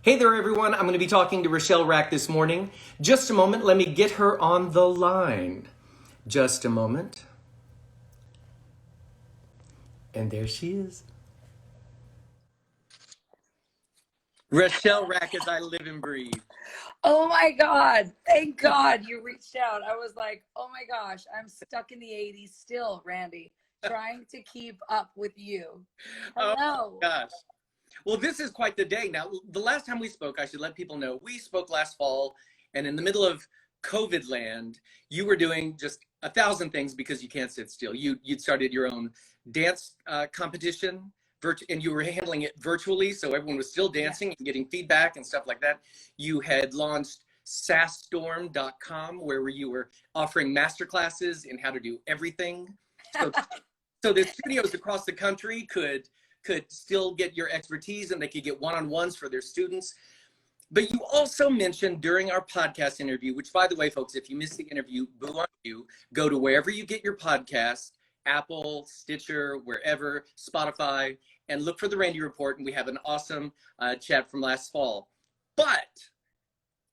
Hey there, everyone. I'm going to be talking to Rachelle Rak this morning. Just a moment. Let me get her on the line. Just a moment. And there she is. Rachelle Rak as I live and breathe. Oh my God. Thank God you reached out. I was like, oh my gosh, I'm stuck in the 80s still, Randy, trying to keep up with you. Hello. Oh my gosh. Well, this is quite the day. Now, the last time we spoke, I should let people know, we spoke last fall, and in the middle of COVID land, you were doing just 1,000 things because you can't sit still. You'd started your own dance competition, and you were handling it virtually, so everyone was still dancing and getting feedback and stuff like that. You had launched sassstorm.com, where you were offering masterclasses in how to do everything. So the studios across the country could still get your expertise, and they could get one-on-ones for their students. But you also mentioned during our podcast interview, which, by the way, folks, if you missed the interview, boo on you. Go to wherever you get your podcast, Apple, Stitcher, wherever, Spotify, and look for the Randy Report, and we have an awesome chat from last fall. But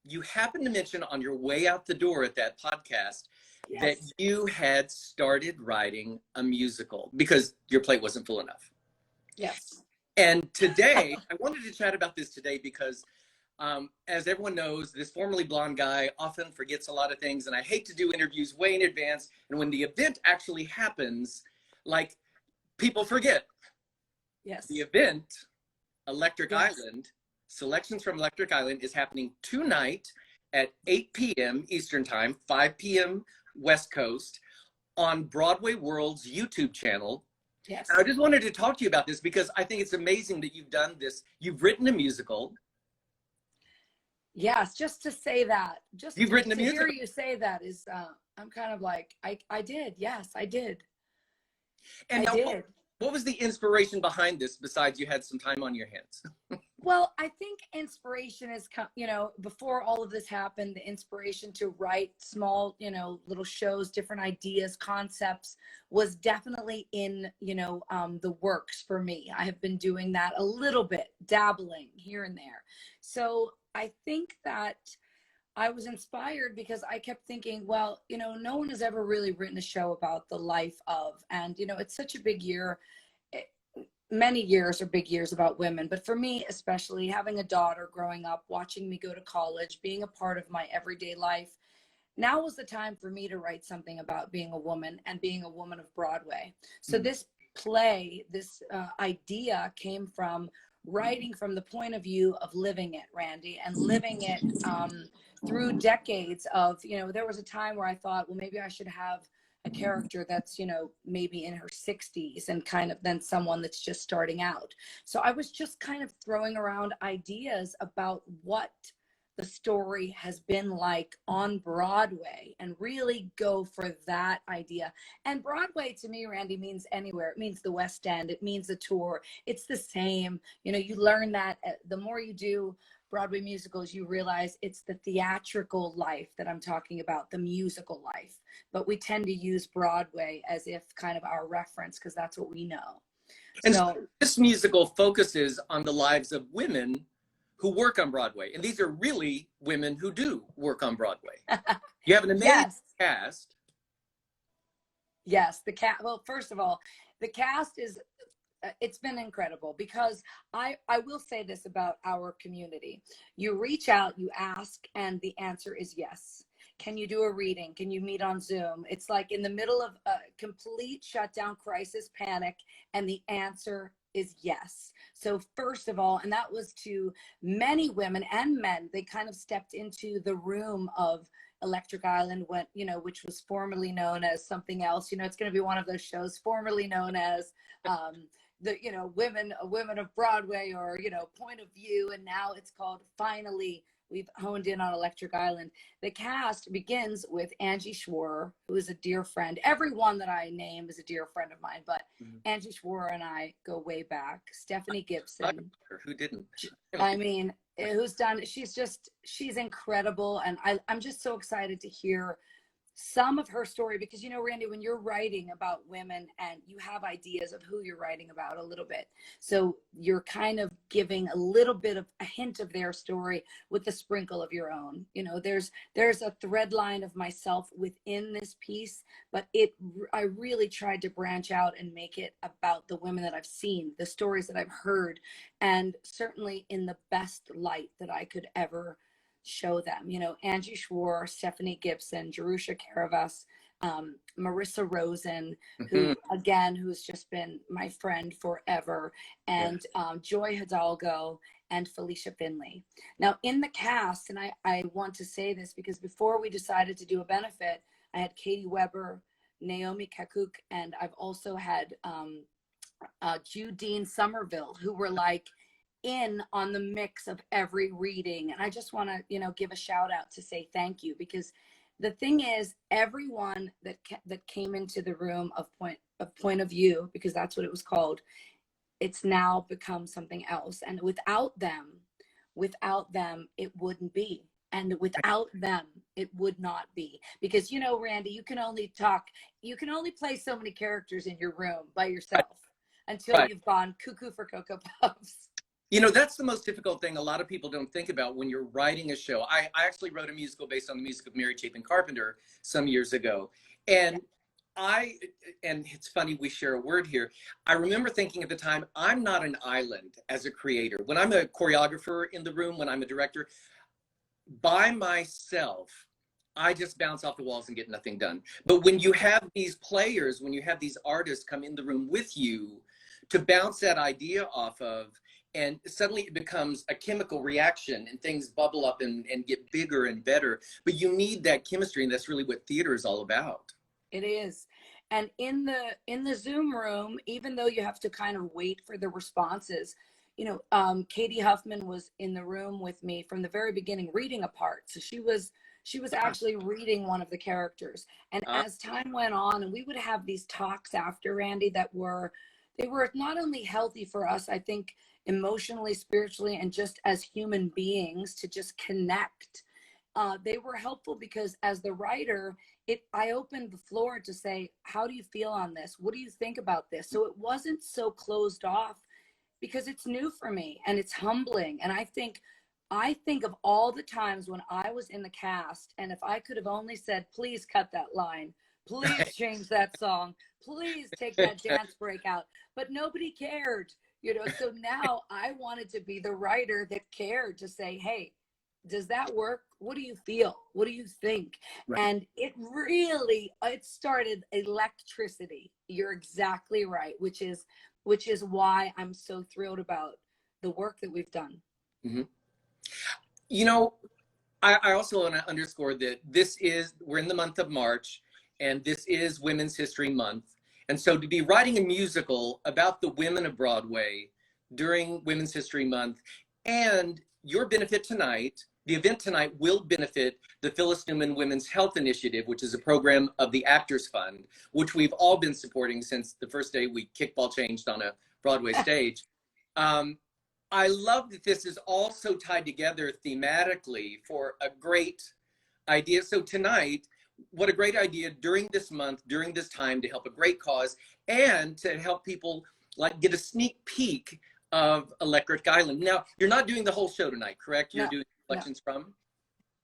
you happened to mention on your way out the door at that podcast that you had started writing a musical because your plate wasn't full enough. Yes. And today, I wanted to chat about this today because, as everyone knows, this formerly blonde guy often forgets a lot of things, and I hate to do interviews way in advance. And when the event actually happens, like, people forget. Yes. The event, Electric Island, Selections from Electric Island, is happening tonight at 8 p.m. Eastern Time, 5 p.m. West Coast, on Broadway World's YouTube channel. Yes. I just wanted to talk to you about this because I think it's amazing that you've done this. You've written a musical. Yes, just to say that. You've written a to musical. hear you say that is, I'm kind of like, I did. Yes, I did. And I did. What was the inspiration behind this besides you had some time on your hands? Well, I think inspiration is, before all of this happened, the inspiration to write small, little shows, different ideas, concepts was definitely in, the works for me. I have been doing that a little bit, dabbling here and there. So I think that I was inspired because I kept thinking, well, no one has ever really written a show about the life of, and, it's such a big year. Many years are big years about women, but for me, especially having a daughter growing up, watching me go to college, being a part of my everyday life, now was the time for me to write something about being a woman and being a woman of Broadway. So this play, this idea came from writing from the point of view of living it, Randy, and living it through decades of, there was a time where I thought, well, maybe I should have a character that's, maybe in her 60s and kind of then someone that's just starting out. So I was just kind of throwing around ideas about what the story has been like on Broadway and really go for that idea. And Broadway to me, Randy, means anywhere. It means the West End. It means the tour. It's the same. You learn that the more you do Broadway musicals, you realize it's the theatrical life that I'm talking about, the musical life. But we tend to use Broadway as if kind of our reference because that's what we know. And so this musical focuses on the lives of women who work on Broadway. And these are really women who do work on Broadway. You have an amazing cast. Yes, well, first of all, the cast is, it's been incredible because I will say this about our community. You reach out, you ask, and the answer is yes. Can you do a reading? Can you meet on Zoom? It's like in the middle of a complete shutdown, crisis, panic, and the answer is yes. So first of all, and that was to many women and men, they kind of stepped into the room of Electric Island, which was formerly known as something else. It's going to be one of those shows formerly known as the women of Broadway or point of view, and now it's called finally we've honed in on Electric Island. The cast begins with Angie Schworer, who is a dear friend. Everyone that I name is a dear friend of mine, but Angie Schworer and I go way back. Stephanie Gibson, who didn't? I mean, who's done, she's incredible, and I'm just so excited to hear some of her story, because, you know, Randy, when you're writing about women and you have ideas of who you're writing about a little bit, so you're kind of giving a little bit of a hint of their story with a sprinkle of your own. You know, there's a thread line of myself within this piece, but I really tried to branch out and make it about the women that I've seen, the stories that I've heard, and certainly in the best light that I could ever show them. You know, Angie Schwar, Stephanie Gibson, Jerusha Caravas, Marissa Rosen, who again, who's just been my friend forever, and Joy Hidalgo and Felicia Finley. Now in the cast, and I want to say this because before we decided to do a benefit, I had Katie Weber, Naomi Kakuk, and I've also had Judine Somerville, who were like in on the mix of every reading. And I just want to, you know, give a shout out to say thank you, because the thing is, everyone that came into the room of point of view, because that's what it was called, it's now become something else. And without them, it wouldn't be. And without them, it would not be. Because, you know, Randy, you can only play so many characters in your room by yourself until you've gone cuckoo for Cocoa Puffs. You know, that's the most difficult thing a lot of people don't think about when you're writing a show. I actually wrote a musical based on the music of Mary Chapin Carpenter some years ago. And and it's funny, we share a word here. I remember thinking at the time, I'm not an island as a creator. When I'm a choreographer in the room, when I'm a director, by myself, I just bounce off the walls and get nothing done. But when you have these players, when you have these artists come in the room with you to bounce that idea off of, and suddenly it becomes a chemical reaction and things bubble up and get bigger and better. But you need that chemistry, and that's really what theater is all about. It is. And in the Zoom room, even though you have to kind of wait for the responses, you know, Katie Huffman was in the room with me from the very beginning reading a part. So she was actually reading one of the characters. And as time went on, and we would have these talks after, Randy, they were not only healthy for us, I think, emotionally, spiritually, and just as human beings to just connect. They were helpful because as the writer, I opened the floor to say, how do you feel on this? What do you think about this? So it wasn't so closed off, because it's new for me and it's humbling. And I think of all the times when I was in the cast, and if I could have only said, please cut that line, please change that song, please take that dance break out, but nobody cared. You know, so now I wanted to be the writer that cared, to say, hey, does that work? What do you feel? What do you think? Right. And it started electricity. You're exactly right, which is why I'm so thrilled about the work that we've done. Mm-hmm. You know, I also want to underscore that we're in the month of March, and this is Women's History Month. And so to be writing a musical about the women of Broadway during Women's History Month, and your benefit tonight, the event tonight will benefit the Phyllis Newman Women's Health Initiative, which is a program of the Actors Fund, which we've all been supporting since the first day we kickball changed on a Broadway stage. I love that this is also tied together thematically for a great idea. So tonight, what a great idea during this month, during this time, to help a great cause and to help people like get a sneak peek of Electric Island. Now, you're not doing the whole show tonight, correct? You're doing selections from?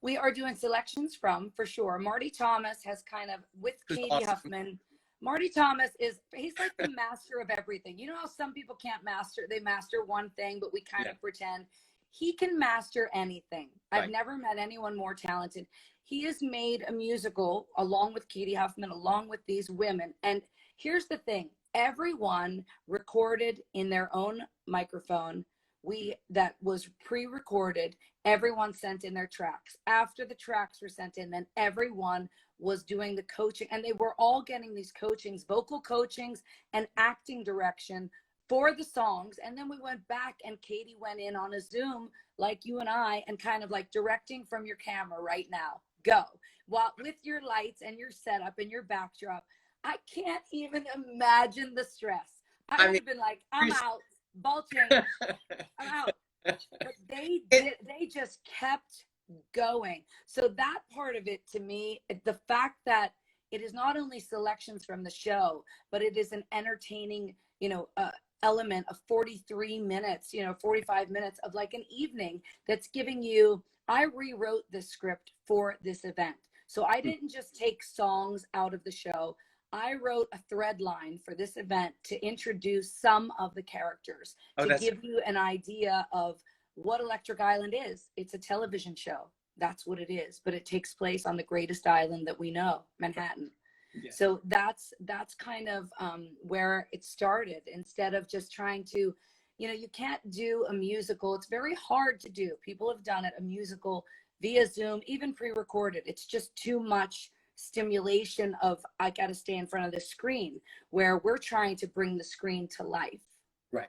We are doing selections from, for sure. Marty Thomas has kind of, with Katie Huffman, Marty Thomas he's like the master of everything. You know how some people can't they master one thing, but we kind of pretend. He can master anything. Right. I've never met anyone more talented. He has made a musical along with Katie Huffman, along with these women. And here's the thing. Everyone recorded in their own microphone. That was pre-recorded. Everyone sent in their tracks. After the tracks were sent in, then everyone was doing the coaching, and they were all getting these coachings, vocal coachings and acting direction for the songs. And then we went back, and Katie went in on a Zoom like you and I, and kind of like directing from your camera right now, go. While with your lights and your setup and your backdrop, I can't even imagine the stress. I would have been like, I'm out, ball change, I'm out. But they just kept going. So that part of it, to me, the fact that it is not only selections from the show, but it is an entertaining, element of 43 minutes, 45 minutes of like an evening that's giving you, I rewrote the script for this event. So I didn't just take songs out of the show. I wrote a thread line for this event to introduce some of the characters, to give you an idea of what Electric Island is. It's a television show. That's what it is. But it takes place on the greatest island that we know, Manhattan. Yeah. So that's kind of where it started. Instead of just trying to, you can't do a musical. It's very hard to do. People have done it, a musical via Zoom, even pre-recorded. It's just too much stimulation of, I got to stay in front of the screen, where we're trying to bring the screen to life. Right.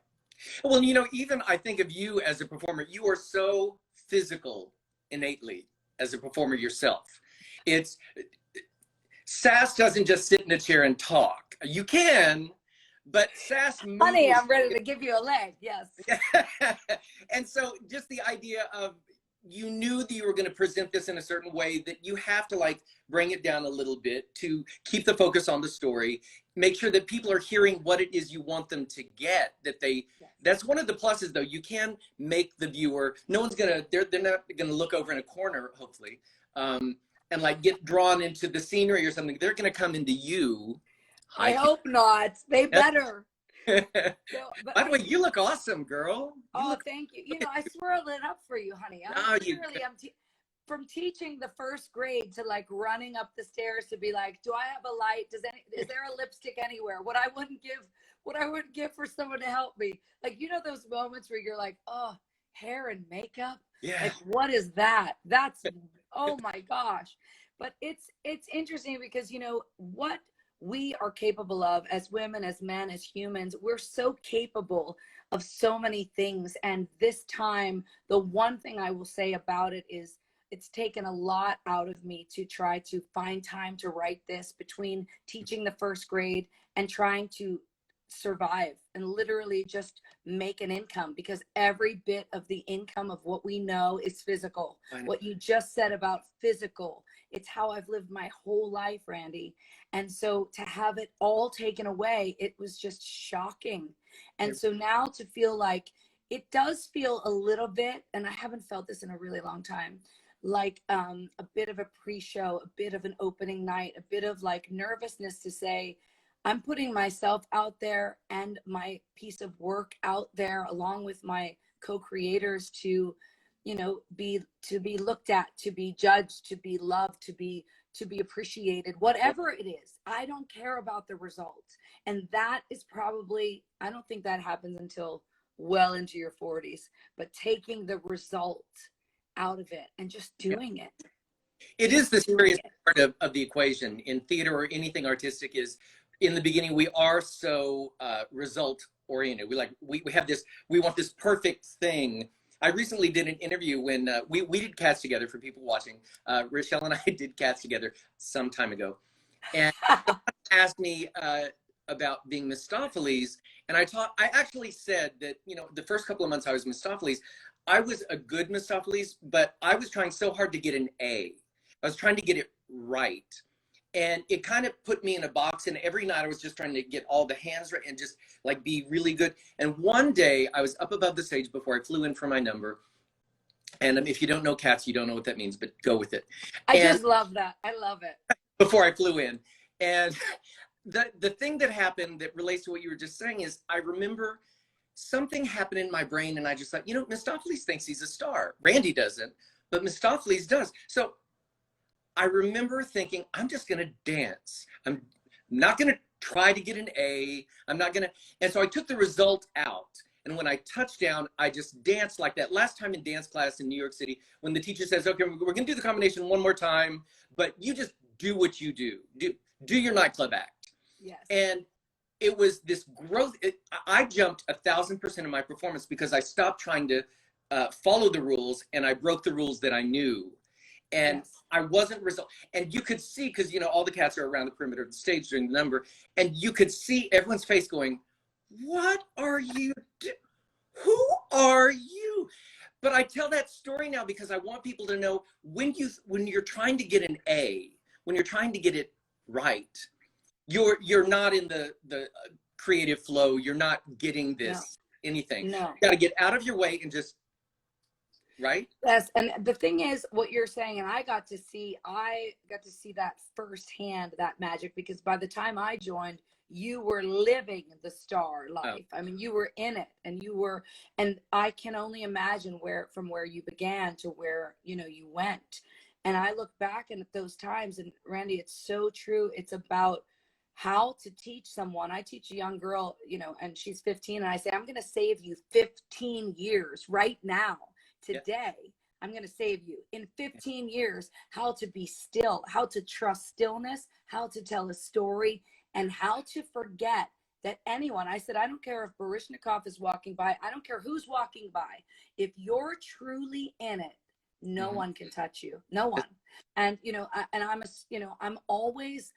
Well, even I think of you as a performer, you are so physical innately as a performer yourself. Sass doesn't just sit in a chair and talk. You can, but Sass moves. Honey, I'm ready to give you a leg. Yes. And so just the idea of, you knew that you were going to present this in a certain way, that you have to like bring it down a little bit to keep the focus on the story, make sure that people are hearing what it is you want them to get, that's one of the pluses though. You can make the viewer, no one's going to, they're not going to look over in a corner, hopefully, and like get drawn into the scenery or something. They're going to come into you. I hope not. They better. By the way, you look awesome, girl. Thank you. I swirled it up for you, honey. From teaching the first grade to like running up the stairs to be like, do I have a light? Is there a lipstick anywhere? What I wouldn't give for someone to help me. Like, those moments where you're like, oh, hair and makeup. Yeah. Like, what is that? That's, oh my gosh. But it's interesting because, what we are capable of as women, as men, as humans, we're so capable of so many things. And this time, the one thing I will say about it is it's taken a lot out of me to try to find time to write this, between teaching the first grade and trying to survive and literally just make an income, because every bit of the income of what we know is physical. What you just said about physical, it's how I've lived my whole life, Randy. And so to have it all taken away, it was just shocking. And so now to feel like, it does feel a little bit, and I haven't felt this in a really long time, like a bit of a pre-show, a bit of an opening night, a bit of like nervousness to say, I'm putting myself out there and my piece of work out there, along with my co-creators, to, be looked at, to be judged, to be loved, to be appreciated, whatever it is. I don't care about the result. And that is probably, I don't think that happens until well into your 40s, but taking the result out of it and just doing it. It is the serious part of the equation in theater or anything artistic. Is in the beginning, we are so result oriented. We have this, we want this perfect thing. I recently did an interview when we did Cats together, for people watching. Rachelle and I did Cats together some time ago. And someone asked me about being Mistopheles. And I actually said that, the first couple of months I was Mistopheles, I was a good Mistopheles, but I was trying so hard to get an A. I was trying to get it right. And it kind of put me in a box, and every night I was just trying to get all the hands right and just like be really good. And one day I was up above the stage before I flew in for my number. And if you don't know Cats, you don't know what that means, but go with it. I just love that. I love it. Before I flew in. And the thing that happened that relates to what you were just saying is, I remember something happened in my brain, and I just thought, Mistopheles thinks he's a star. Randy doesn't, but Mistopheles does. So I remember thinking, I'm just going to dance. I'm not going to try to get an A. I'm not going to. And so I took the result out. And when I touched down, I just danced like that. Last time in dance class in New York City, when the teacher says, okay, we're going to do the combination one more time, but you just do what you do. Do your nightclub act. Yes. And it was this growth. I jumped 1,000% in my performance because I stopped trying to follow the rules, and I broke the rules that I knew. And yes. I wasn't and you could see, because all the cats are around the perimeter of the stage during the number, and you could see everyone's face going, what are you who are you? But I tell that story now because I want people to know when you're trying to get an A, when you're trying to get it right, you're not in the creative flow. You're not getting this anything. No. You got to get out of your way and just right. Yes, and the thing is, what you're saying, and I got to see that firsthand, that magic, because by the time I joined, you were living the star life. I mean, you were in it, and I can only imagine from where you began to where, you know, you went. And I look back at those times, and Randy, it's so true. It's about how to teach someone. I teach a young girl, you know, and she's 15, and I say, I'm going to save you 15 years right now. Today, I'm going to save you in 15 years how to be still, how to trust stillness, how to tell a story, and how to forget that anyone, I said, I don't care if Baryshnikov is walking by, I don't care who's walking by. If you're truly in it, no one can touch you, no one. And, you know, I'm always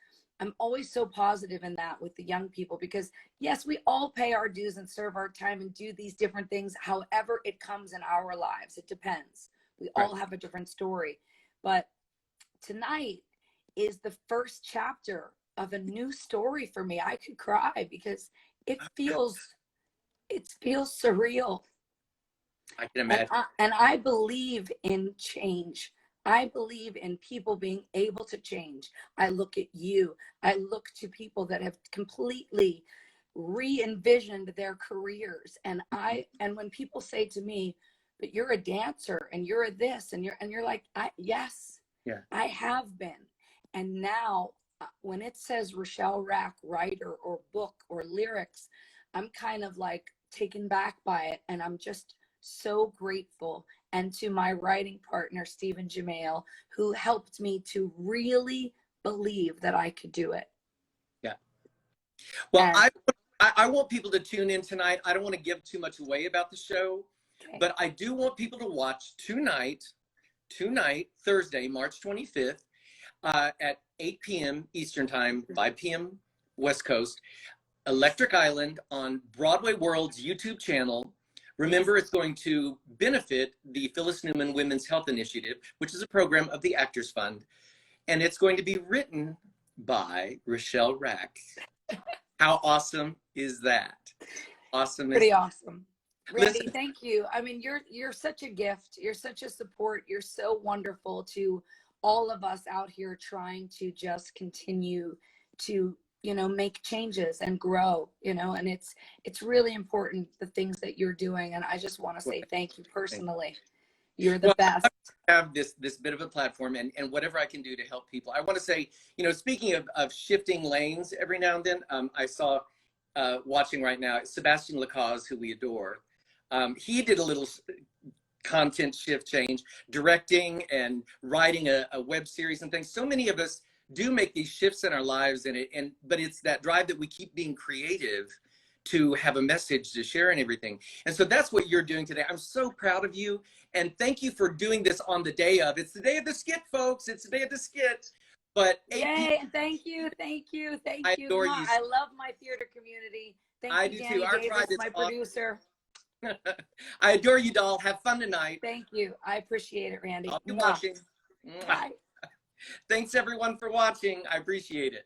so positive in that with the young people, because yes, we all pay our dues and serve our time and do these different things. However it comes in our lives, it depends. We all have a different story. But tonight is the first chapter of a new story for me. I could cry because it feels surreal. I can imagine. And I believe in change. I believe in people being able to change. I look at you. I look to people that have completely re-envisioned their careers. And when people say to me, but you're a dancer and you're a this and you're like, yes, I have been. And now when it says Rachelle Rak, writer or book or lyrics, I'm kind of like taken back by it. And I'm just so grateful. And to my writing partner, Stephen Jamail, who helped me to really believe that I could do it. Yeah. Well, I want people to tune in tonight. I don't want to give too much away about the show, but I do want people to watch tonight, Thursday, March 25th, at 8 p.m. Eastern Time, 5 p.m. West Coast, Electric Island on Broadway World's YouTube channel. Remember, it's going to benefit the Phyllis Newman Women's Health Initiative, which is a program of the Actors Fund. And it's going to be written by Rachelle Rak. How awesome is that? Awesome. Pretty awesome. Randy, thank you. I mean, you're such a gift. You're such a support. You're so wonderful to all of us out here trying to just continue to, you know, make changes and grow, you know, and it's really important, the things that you're doing. And I just want to say thank you personally. You're the best. I have this bit of a platform and whatever I can do to help people. I want to say, you know, speaking of shifting lanes every now and then, I saw watching right now, Sebastian Lacaze, who we adore. He did a little content shift change, directing and writing a web series and things. So many of us do make these shifts in our lives, but it's that drive that we keep being creative to have a message to share and everything. And so that's what you're doing today. I'm so proud of you. And thank you for doing this on the day of. It's the day of the skit, folks. It's the day of the skit. But yay, thank you. I adore you. I love my theater community. Thank you, I do Danny too. Our Davis, tribe is my awesome. producer. I adore you, doll. Have fun tonight. Thank you. I appreciate it, Randy. I'll be watching. Bye. Thanks everyone for watching. I appreciate it.